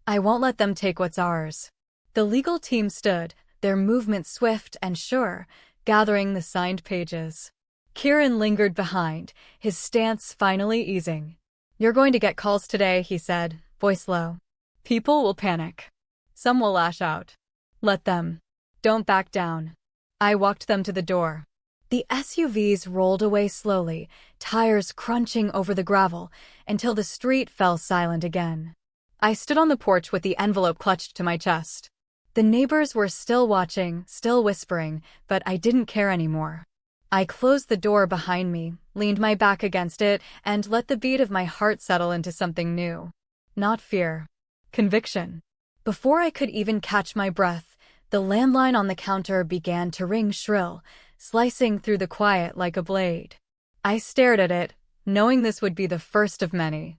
I won't let them take what's ours. The legal team stood, their movement swift and sure, gathering the signed pages. Kieran lingered behind, his stance finally easing. "You're going to get calls today," he said, voice low. "People will panic. Some will lash out. Let them. Don't back down." I walked them to the door. The SUVs rolled away slowly, tires crunching over the gravel, until the street fell silent again. I stood on the porch with the envelope clutched to my chest. The neighbors were still watching, still whispering, but I didn't care anymore. I closed the door behind me, leaned my back against it, and let the beat of my heart settle into something new. Not fear. Conviction. Before I could even catch my breath, the landline on the counter began to ring shrill, slicing through the quiet like a blade. I stared at it, knowing this would be the first of many.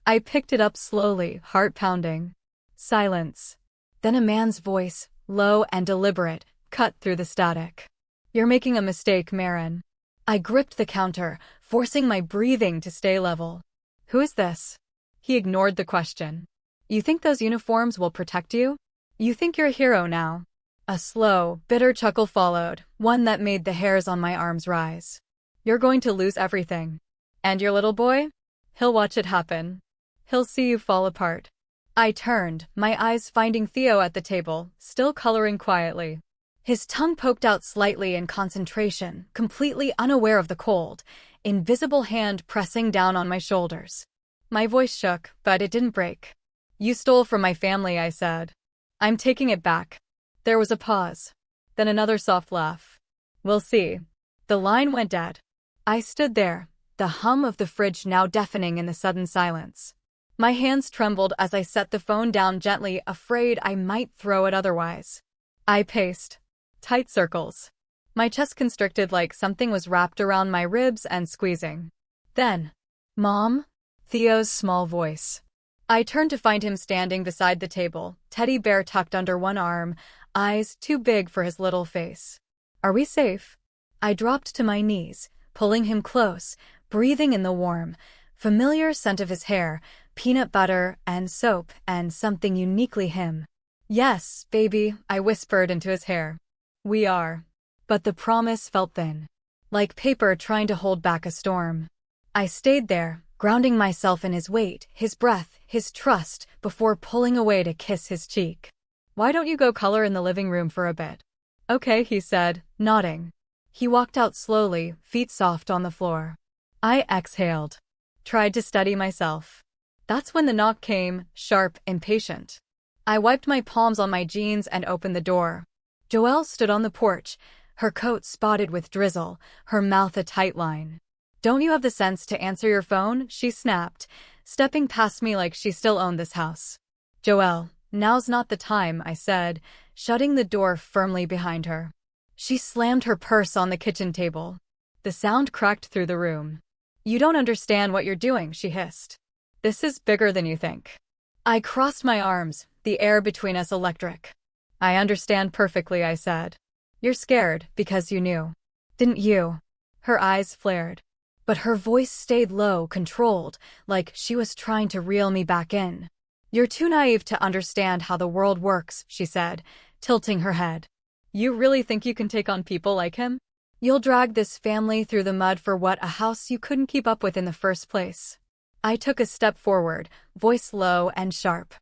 I picked it up slowly, heart pounding. Silence. Then a man's voice, low and deliberate, cut through the static. "You're making a mistake, Maren." I gripped the counter, forcing my breathing to stay level. "Who is this?" He ignored the question. "You think those uniforms will protect you? You think you're a hero now?" A slow, bitter chuckle followed, one that made the hairs on my arms rise. "You're going to lose everything. And your little boy? He'll watch it happen. He'll see you fall apart." I turned, my eyes finding Theo at the table, still coloring quietly. His tongue poked out slightly in concentration, completely unaware of the cold, invisible hand pressing down on my shoulders. My voice shook, but it didn't break. "You stole from my family," I said. "I'm taking it back." There was a pause. Then another soft laugh. "We'll see." The line went dead. I stood there, the hum of the fridge now deafening in the sudden silence. My hands trembled as I set the phone down gently, afraid I might throw it otherwise. I paced. Tight circles. My chest constricted like something was wrapped around my ribs and squeezing. Then, "Mom?" Theo's small voice. I turned to find him standing beside the table, teddy bear tucked under one arm, eyes too big for his little face. "Are we safe?" I dropped to my knees, pulling him close, breathing in the warm, familiar scent of his hair, peanut butter and soap, and something uniquely him. "Yes, baby," I whispered into his hair. "We are." But the promise felt thin, like paper trying to hold back a storm. I stayed there, grounding myself in his weight, his breath, his trust, before pulling away to kiss his cheek. "Why don't you go color in the living room for a bit?" "Okay," he said, nodding. He walked out slowly, feet soft on the floor. I exhaled. Tried to steady myself. That's when the knock came, sharp, impatient. I wiped my palms on my jeans and opened the door. Joelle stood on the porch, her coat spotted with drizzle, her mouth a tight line. "Don't you have the sense to answer your phone?" she snapped, stepping past me like she still owned this house. "Joelle, now's not the time," I said, shutting the door firmly behind her. She slammed her purse on the kitchen table. The sound cracked through the room. "You don't understand what you're doing," she hissed. "This is bigger than you think." I crossed my arms, the air between us electric. "I understand perfectly," I said. "You're scared because you knew. Didn't you?" Her eyes flared. But her voice stayed low, controlled, like she was trying to reel me back in. "You're too naive to understand how the world works," she said, tilting her head. "You really think you can take on people like him? You'll drag this family through the mud for what, a house you couldn't keep up with in the first place." I took a step forward, voice low and sharp.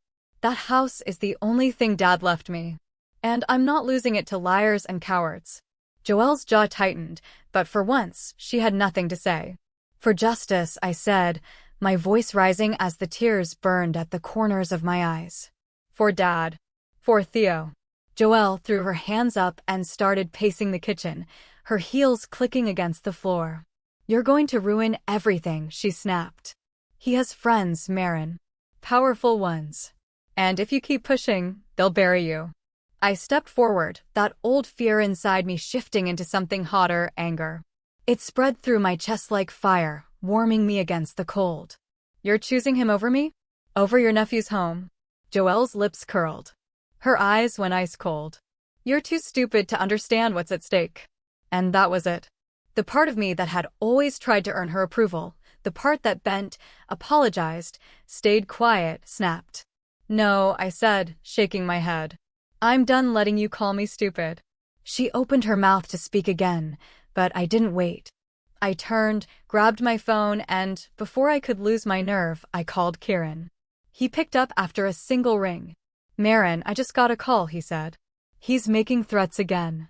"That house is the only thing Dad left me. And I'm not losing it to liars and cowards." Joelle's jaw tightened, but for once, she had nothing to say. "For justice," I said, my voice rising as the tears burned at the corners of my eyes. "For Dad. For Theo." Joelle threw her hands up and started pacing the kitchen, her heels clicking against the floor. "You're going to ruin everything," she snapped. "He has friends, Maren. Powerful ones. And if you keep pushing, they'll bury you." I stepped forward, that old fear inside me shifting into something hotter, anger. It spread through my chest like fire, warming me against the cold. "You're choosing him over me? Over your nephew's home?" Joelle's lips curled. Her eyes went ice cold. "You're too stupid to understand what's at stake." And that was it. The part of me that had always tried to earn her approval, the part that bent, apologized, stayed quiet, snapped. "No," I said, shaking my head. "I'm done letting you call me stupid." She opened her mouth to speak again, but I didn't wait. I turned, grabbed my phone, and, before I could lose my nerve, I called Kieran. He picked up after a single ring. "Maren, I just got a call," he said. "He's making threats again."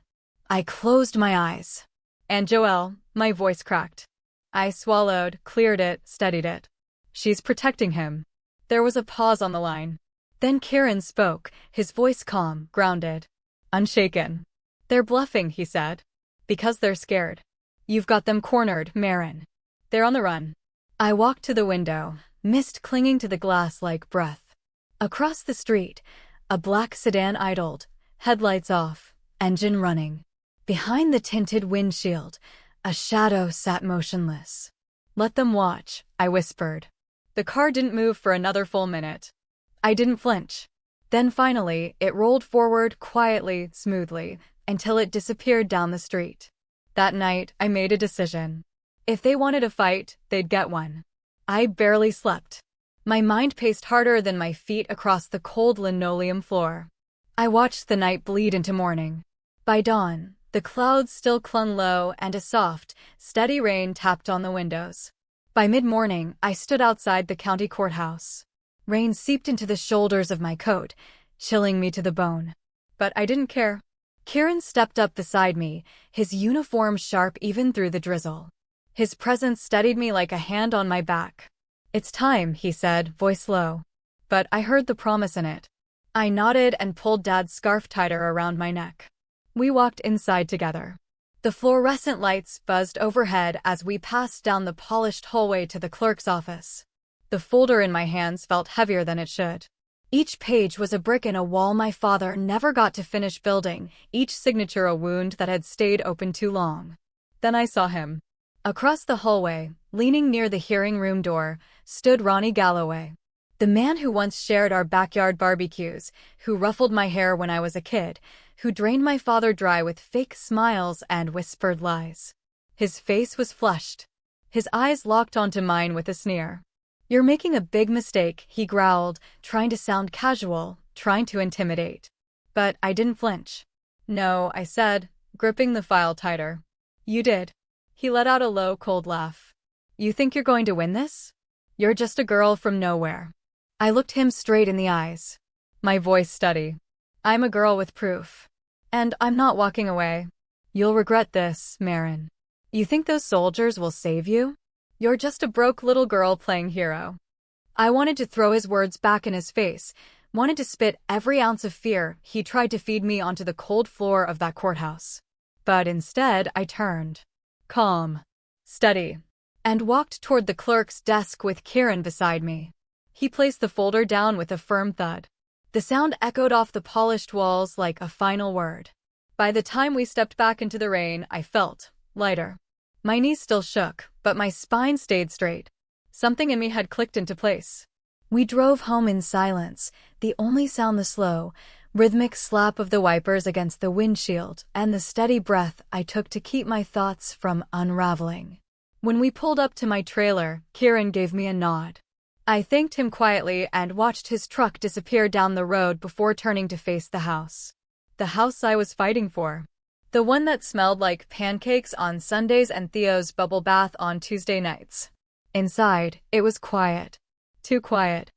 I closed my eyes. "And Joelle," my voice cracked. I swallowed, cleared it, steadied it. "She's protecting him." There was a pause on the line. Then Kieran spoke, his voice calm, grounded. Unshaken. "They're bluffing," he said. "Because they're scared. You've got them cornered, Maren. They're on the run." I walked to the window, mist clinging to the glass like breath. Across the street, a black sedan idled, headlights off, engine running. Behind the tinted windshield, a shadow sat motionless. "Let them watch," I whispered. The car didn't move for another full minute. I didn't flinch. Then finally, it rolled forward quietly, smoothly, until it disappeared down the street. That night, I made a decision. If they wanted a fight, they'd get one. I barely slept. My mind paced harder than my feet across the cold linoleum floor. I watched the night bleed into morning. By dawn, the clouds still clung low and a soft, steady rain tapped on the windows. By mid-morning, I stood outside the county courthouse. Rain seeped into the shoulders of my coat, chilling me to the bone. But I didn't care. Kieran stepped up beside me, his uniform sharp even through the drizzle. His presence steadied me like a hand on my back. "It's time," he said, voice low. But I heard the promise in it. I nodded and pulled Dad's scarf tighter around my neck. We walked inside together. The fluorescent lights buzzed overhead as we passed down the polished hallway to the clerk's office. The folder in my hands felt heavier than it should. Each page was a brick in a wall my father never got to finish building, each signature a wound that had stayed open too long. Then I saw him. Across the hallway, leaning near the hearing room door, stood Ronnie Galloway. The man who once shared our backyard barbecues, who ruffled my hair when I was a kid, who drained my father dry with fake smiles and whispered lies. His face was flushed. His eyes locked onto mine with a sneer. "You're making a big mistake," he growled, trying to sound casual, trying to intimidate. But I didn't flinch. "No," I said, gripping the file tighter. "You did." He let out a low, cold laugh. "You think you're going to win this? You're just a girl from nowhere." I looked him straight in the eyes. My voice steady. "I'm a girl with proof. And I'm not walking away. You'll regret this, Maren. You think those soldiers will save you? You're just a broke little girl playing hero." I wanted to throw his words back in his face, wanted to spit every ounce of fear he tried to feed me onto the cold floor of that courthouse. But instead, I turned. Calm. Steady. And walked toward the clerk's desk with Kieran beside me. He placed the folder down with a firm thud. The sound echoed off the polished walls like a final word. By the time we stepped back into the rain, I felt lighter. My knees still shook, but my spine stayed straight. Something in me had clicked into place. We drove home in silence, the only sound the slow, rhythmic slap of the wipers against the windshield and the steady breath I took to keep my thoughts from unraveling. When we pulled up to my trailer, Kieran gave me a nod. I thanked him quietly and watched his truck disappear down the road before turning to face the house. The house I was fighting for. The one that smelled like pancakes on Sundays and Theo's bubble bath on Tuesday nights. Inside, it was quiet. Too quiet.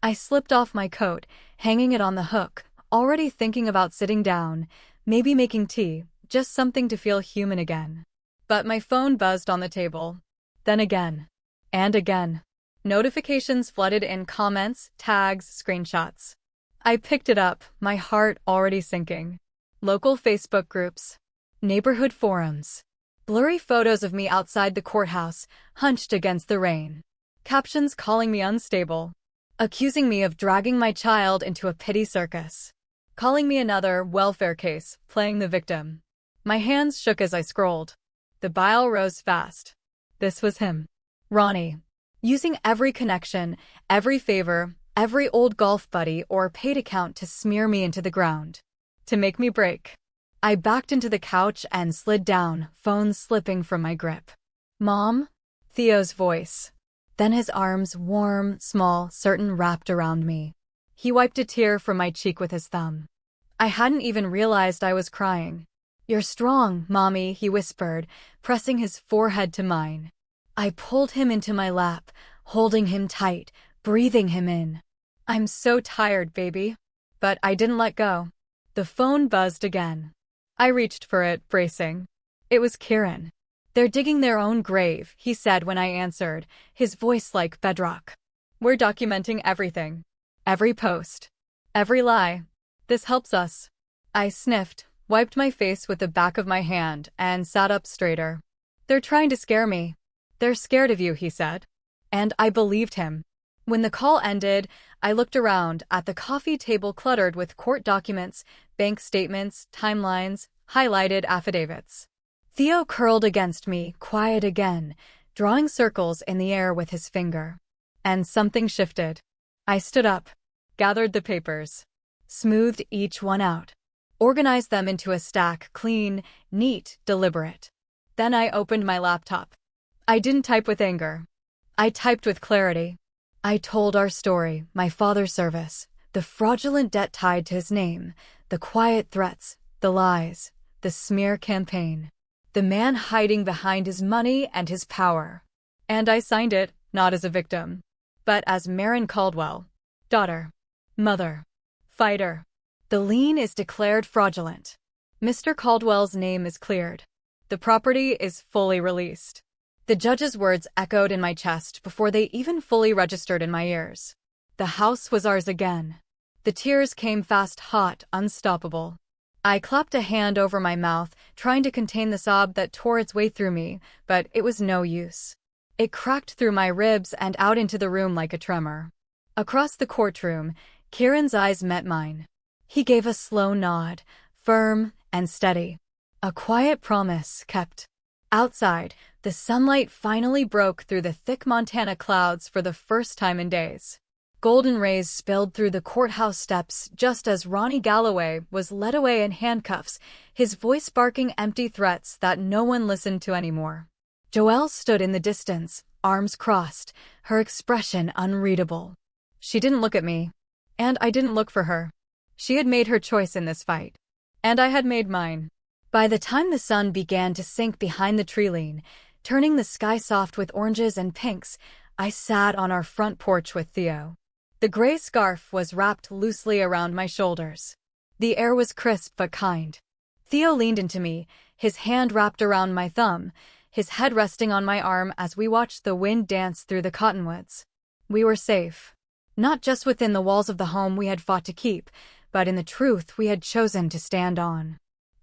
I slipped off my coat, hanging it on the hook, already thinking about sitting down, maybe making tea, just something to feel human again. But my phone buzzed on the table. Then again. And again. Notifications flooded in, comments, tags, screenshots. I picked it up, my heart already sinking. Local Facebook groups. Neighborhood forums. Blurry photos of me outside the courthouse, hunched against the rain. Captions calling me unstable. Accusing me of dragging my child into a pity circus. Calling me another welfare case, playing the victim. My hands shook as I scrolled. The bile rose fast. This was him. Ronnie. Using every connection, every favor, every old golf buddy or paid account to smear me into the ground. To make me break. I backed into the couch and slid down, phone slipping from my grip. "Mom?" Theo's voice. Then his arms, warm, small, certain, wrapped around me. He wiped a tear from my cheek with his thumb. I hadn't even realized I was crying. "You're strong, Mommy," he whispered, pressing his forehead to mine. I pulled him into my lap, holding him tight, breathing him in. "I'm so tired, baby." But I didn't let go. The phone buzzed again. I reached for it, bracing. It was Kieran. "They're digging their own grave," he said when I answered, his voice like bedrock. "We're documenting everything. Every post. Every lie. This helps us." I sniffed, wiped my face with the back of my hand, and sat up straighter. "They're trying to scare me." "They're scared of you," he said. And I believed him. When the call ended, I looked around at the coffee table cluttered with court documents, bank statements, timelines, highlighted affidavits. Theo curled against me, quiet again, drawing circles in the air with his finger. And something shifted. I stood up, gathered the papers, smoothed each one out, organized them into a stack, clean, neat, deliberate. Then I opened my laptop. I didn't type with anger. I typed with clarity. I told our story, my father's service, the fraudulent debt tied to his name, the quiet threats, the lies, the smear campaign, the man hiding behind his money and his power. And I signed it, not as a victim, but as Maren Caldwell, daughter, mother, fighter. The lien is declared fraudulent. Mr. Caldwell's name is cleared. The property is fully released. The judge's words echoed in my chest before they even fully registered in my ears. The house was ours again. The tears came fast, hot, unstoppable. I clapped a hand over my mouth, trying to contain the sob that tore its way through me, but it was no use. It cracked through my ribs and out into the room like a tremor. Across the courtroom, Kieran's eyes met mine. He gave a slow nod, firm and steady. A quiet promise kept. Outside, the sunlight finally broke through the thick Montana clouds for the first time in days. Golden rays spilled through the courthouse steps just as Ronnie Galloway was led away in handcuffs, his voice barking empty threats that no one listened to anymore. Joelle stood in the distance, arms crossed, her expression unreadable. She didn't look at me, and I didn't look for her. She had made her choice in this fight, and I had made mine. By the time the sun began to sink behind the tree line, turning the sky soft with oranges and pinks, I sat on our front porch with Theo. The gray scarf was wrapped loosely around my shoulders. The air was crisp but kind. Theo leaned into me, his hand wrapped around my thumb, his head resting on my arm as we watched the wind dance through the cottonwoods. We were safe. Not just within the walls of the home we had fought to keep, but in the truth we had chosen to stand on.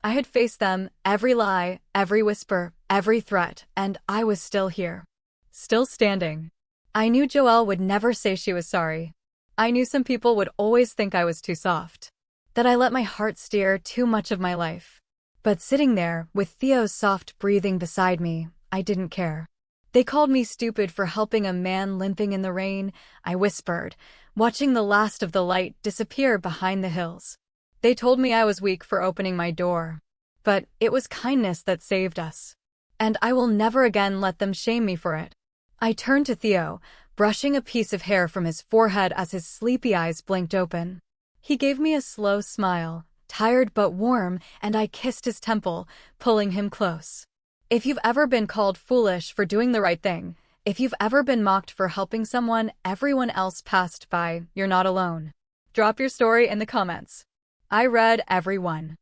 I had faced them, every lie, every whisper, every threat, and I was still here. Still standing. I knew Joelle would never say she was sorry. I knew some people would always think I was too soft, that I let my heart steer too much of my life. But sitting there, with Theo's soft breathing beside me, I didn't care. "They called me stupid for helping a man limping in the rain," I whispered, watching the last of the light disappear behind the hills. "They told me I was weak for opening my door. But it was kindness that saved us. And I will never again let them shame me for it." I turned to Theo, brushing a piece of hair from his forehead as his sleepy eyes blinked open. He gave me a slow smile, tired but warm, and I kissed his temple, pulling him close. If you've ever been called foolish for doing the right thing, if you've ever been mocked for helping someone everyone else passed by, you're not alone. Drop your story in the comments. I read every one.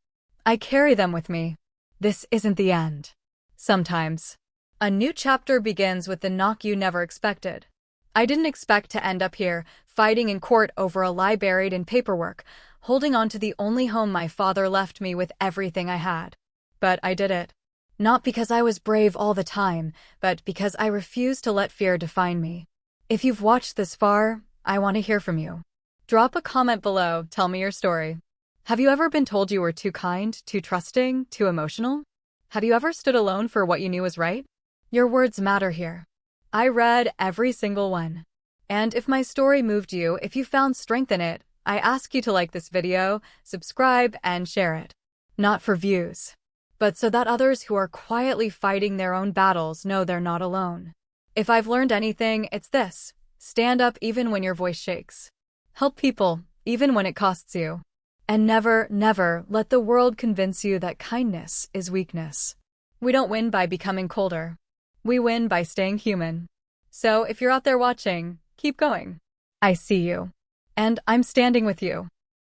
I carry them with me. This isn't the end. Sometimes a new chapter begins with the knock you never expected. I didn't expect to end up here, fighting in court over a lie buried in paperwork, holding on to the only home my father left me with everything I had. But I did it. Not because I was brave all the time, but because I refused to let fear define me. If you've watched this far, I want to hear from you. Drop a comment below, tell me your story. Have you ever been told you were too kind, too trusting, too emotional? Have you ever stood alone for what you knew was right? Your words matter here. I read every single one. And if my story moved you, if you found strength in it, I ask you to like this video, subscribe, and share it. Not for views, but so that others who are quietly fighting their own battles know they're not alone. If I've learned anything, it's this: stand up even when your voice shakes. Help people, even when it costs you. And never, never let the world convince you that kindness is weakness. We don't win by becoming colder. We win by staying human. So if you're out there watching, keep going. I see you. And I'm standing with you.